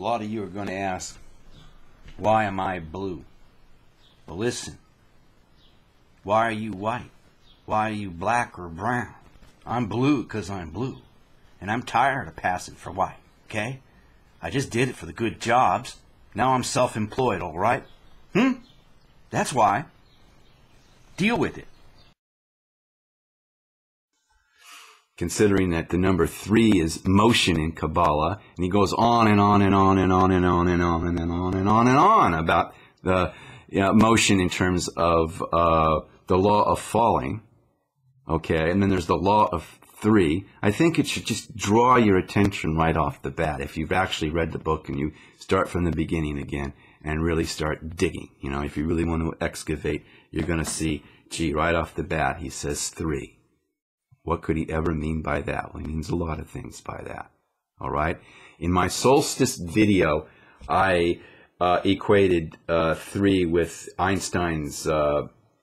lot of you are going to ask, why am I blue? Well, listen. Why are you white? Why are you black or brown? I'm blue because I'm blue. And I'm tired of passing for white, okay? I just did it for the good jobs. Now I'm self-employed, all right? That's why. Deal with it. Considering that the number 3 is motion in Kabbalah, and he goes on and on and on and on and on and on and on and on and on about the motion in terms of the law of falling, okay, and then there's the law of 3. I think it should just draw your attention right off the bat if you've actually read the book and you start from the beginning again and really start digging. You know, if you really want to excavate, you're going to see, gee, right off the bat, he says 3. What could he ever mean by that? Well, he means a lot of things by that. All right? In my solstice video, I equated 3 with Einstein's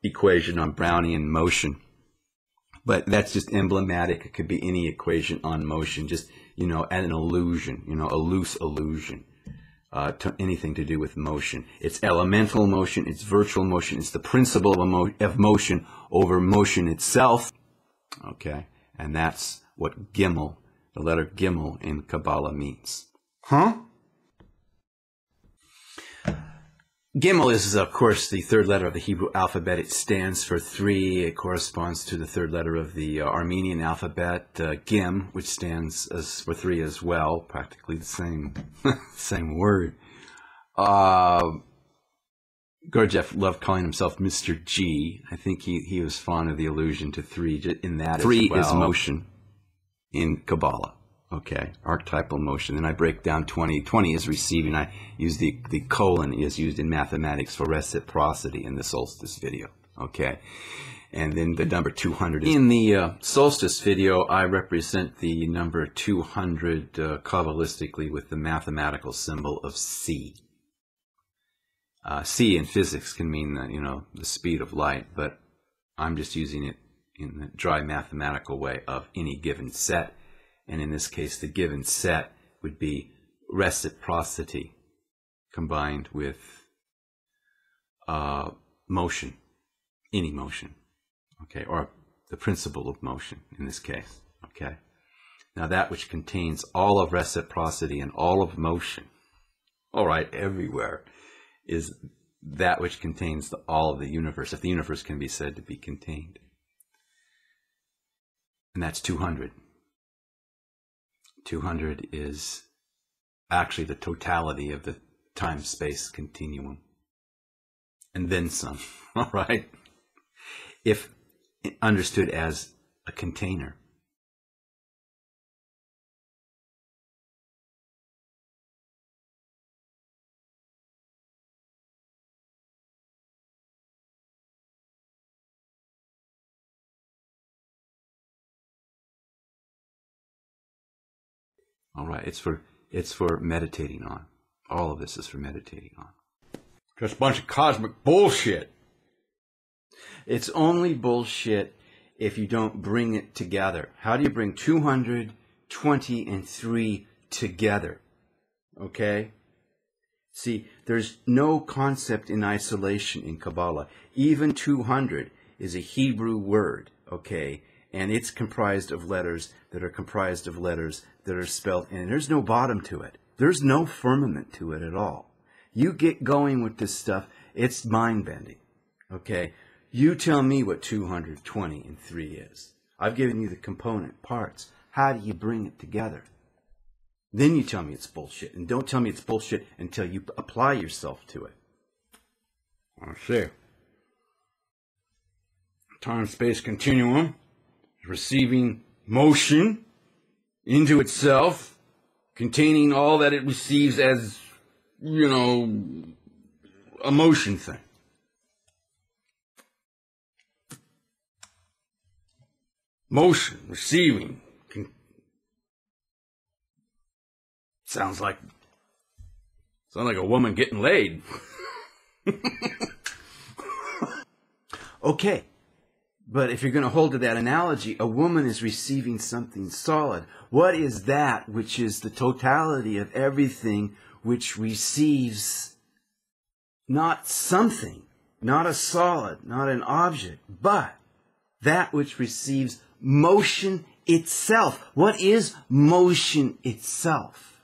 equation on Brownian motion. But that's just emblematic. It could be any equation on motion, just, you know, an illusion, you know, a loose illusion. To anything to do with motion. It's elemental motion, it's virtual motion, it's the principle of motion over motion itself. Okay, and that's what Gimel, the letter Gimel in Kabbalah means. Gimel is, of course, the third letter of the Hebrew alphabet. It stands for 3. It corresponds to the third letter of the Armenian alphabet, Gim, which stands for 3 as well. Practically the same, same word. Gurdjieff loved calling himself Mr. G. I think he was fond of the allusion to 3 in that 3 as well. Is motion in Kabbalah. Okay, archetypal motion. And I break down 20. 20 is receiving. I use the colon is used in mathematics for reciprocity in the solstice video. Okay, and then the number 200. In the solstice video, I represent the number 200 Kabbalistically with the mathematical symbol of C. C in physics can mean you know, the speed of light, but I'm just using it in the dry mathematical way of any given set. And in this case, the given set would be reciprocity combined with motion, any motion, okay, or the principle of motion in this case, okay. Now that which contains all of reciprocity and all of motion, all right, everywhere, is that which contains all of the universe, if the universe can be said to be contained. And that's 200. 200 is actually the totality of the time-space continuum. And then some, all right? If understood as a container. All right, it's for meditating on. All of this is for meditating on. Just a bunch of cosmic bullshit. It's only bullshit if you don't bring it together. How do you bring 200, 20, and 3 together? Okay? See, there's no concept in isolation in Kabbalah. Even 200 is a Hebrew word, okay? And it's comprised of letters that are comprised of letters that are spelled, and there's no bottom to it. There's no firmament to it at all. You get going with this stuff, it's mind-bending, okay? You tell me what 220 and 3 is. I've given you the component parts. How do you bring it together? Then you tell me it's bullshit, and don't tell me it's bullshit until you apply yourself to it. Let's see. Time-space continuum. Receiving motion into itself, containing all that it receives as, you know, a motion thing. Motion, receiving. Sounds like a woman getting laid. Okay. But if you're going to hold to that analogy, a woman is receiving something solid. What is that which is the totality of everything which receives not something, not a solid, not an object, but that which receives motion itself. What is motion itself?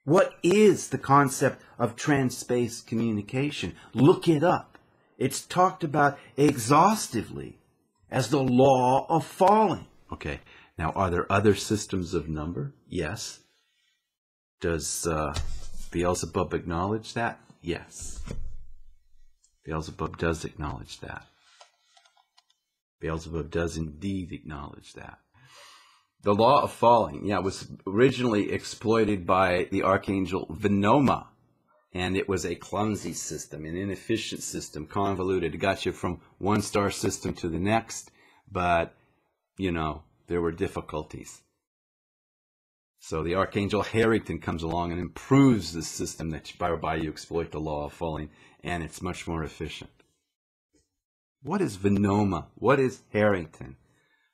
What is the concept of trans-space communication? Look it up. It's talked about exhaustively as the law of falling. Okay, now are there other systems of number? Yes. Does Beelzebub acknowledge that? Yes. Beelzebub does acknowledge that. Beelzebub does indeed acknowledge that. The law of falling, was originally exploited by the archangel Venoma, and it was a clumsy system, an inefficient system, convoluted. It got you from one star system to the next, but, there were difficulties. So the archangel Harrington comes along and improves the system whereby you exploit the law of falling, and it's much more efficient. What is Venoma? What is Harrington?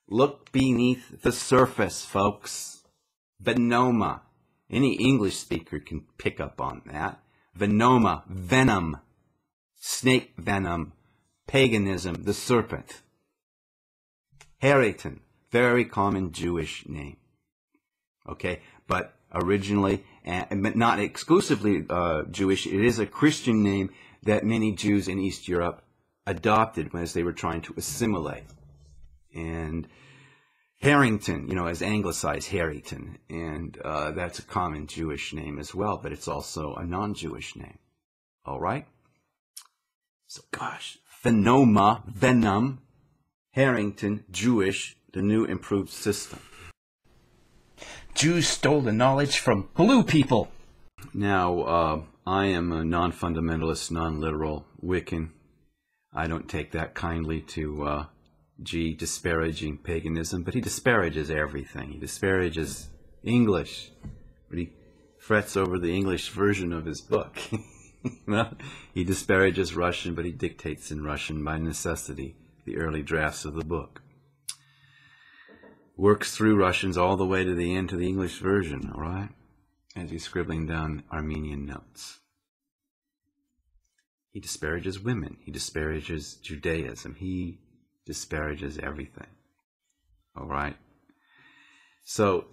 Look beneath the surface, folks. Venoma. Any English speaker can pick up on that. Venoma, venom, snake venom, paganism, the serpent. Harrington, very common Jewish name. Okay, but originally, but not exclusively Jewish, it is a Christian name that many Jews in East Europe adopted as they were trying to assimilate. And Harrington, as anglicized Harrington, and that's a common Jewish name as well, but it's also a non-Jewish name. All right? So, gosh, Venoma, venom, Harrington, Jewish, the new improved system. Jews stole the knowledge from blue people. Now, I am a non-fundamentalist, non-literal Wiccan. I don't take that kindly to disparaging paganism, but he disparages everything. He disparages English, but he frets over the English version of his book. He disparages Russian, but he dictates in Russian by necessity the early drafts of the book. Works through Russians all the way to the end to the English version, all right? As he's scribbling down Armenian notes. He disparages women. He disparages Judaism. He disparages everything. All right? So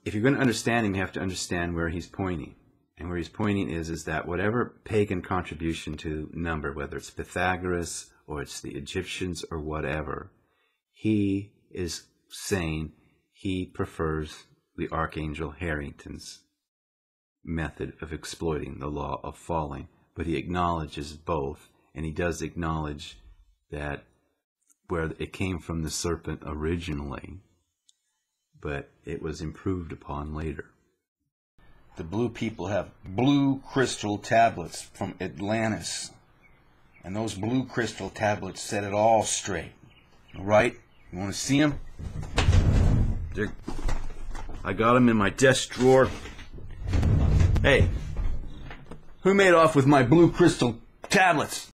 if you're going to understand him, you have to understand where he's pointing. And where he's pointing is that whatever pagan contribution to number, whether it's Pythagoras or it's the Egyptians or whatever, he is saying he prefers the Archangel Harrington's method of exploiting the law of falling. But he acknowledges both, and he does acknowledge that where it came from the serpent originally, but it was improved upon later. The blue people have blue crystal tablets from Atlantis, and those blue crystal tablets set it all straight. All right? You want to see them? I got them in my desk drawer. Hey, who made off with my blue crystal tablets?